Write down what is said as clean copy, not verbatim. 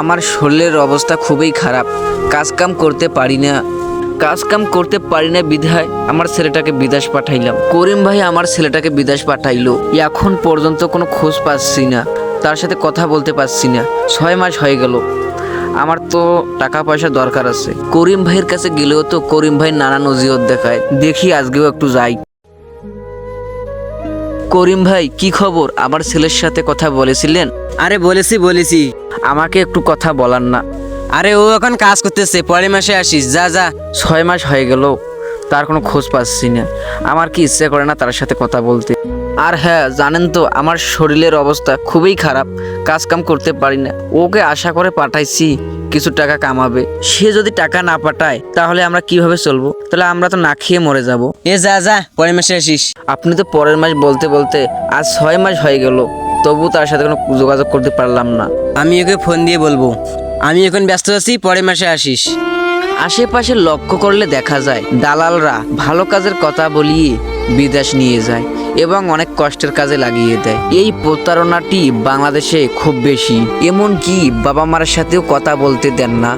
আমার শরীরের অবস্থা খুবই খারাপ, কাজকাম করতে পারি না। বিধায় আমার ছেলেটাকে বিদেশ পাঠাইলাম। করিম ভাই আমার ছেলেটাকে বিদেশ পাঠাইলো, এখন পর্যন্ত কোনো খোঁজ পাচ্ছি না, তার সাথে কথা বলতে পারছি না। 6 মাস হয়ে গেল। আমার তো টাকা পয়সা দরকার আছে। করিম ভাইয়ের কাছে গেলেও তো করিম ভাই নানান অজিয়ত দেখায়। দেখি আজকেও একটু যাই। করিম ভাই, কি খবর? আমার ছেলের সাথে কথা বলেছিলেন? আরে বলেছি। আমাকে একটু কথা বলার না? আরে ও এখন কাজ করতেছে, পরের মাসে আসিস। যা 6 মাস হয়ে গেল, তার কোনো খোঁজ পাচ্ছি না। আমার কি ইচ্ছে করে না তার সাথে কথা বলতে। আর হ্যাঁ, জানেন তো আমার শরীরের অবস্থা খুবই খারাপ, কাজকাম করতে পারি না। ওকে আশা করে পাঠাইছি কিছু টাকা কামাবে। সে যদি টাকা না পাঠায় তাহলে আমরা কিভাবে চলবো? তাহলে আমরা তো না খেয়ে মরে যাব। এ যা পরের মাসে আসিস। আপনি তো পরের মাস বলতে বলতে আজ 6 মাস হয়ে গেল, তবু তার সাথে কোনো যোগাযোগ করতে পারলাম না। আমি ওকে ফোন দিয়ে বলবো, আমি এখন ব্যস্ত আছি, পরের মাসে আসিস। আশেপাশে লক্ষ্য করলে দেখা যায় দালালরা ভালো কাজের কথা বলিয়ে বিদেশ নিয়ে যায় এবং অনেক কষ্টের কাজে লাগিয়ে দেয়। এই প্রতারণাটি বাংলাদেশে খুব বেশি, এমনকি বাবা মার সাথেও কথা বলতে দেন না।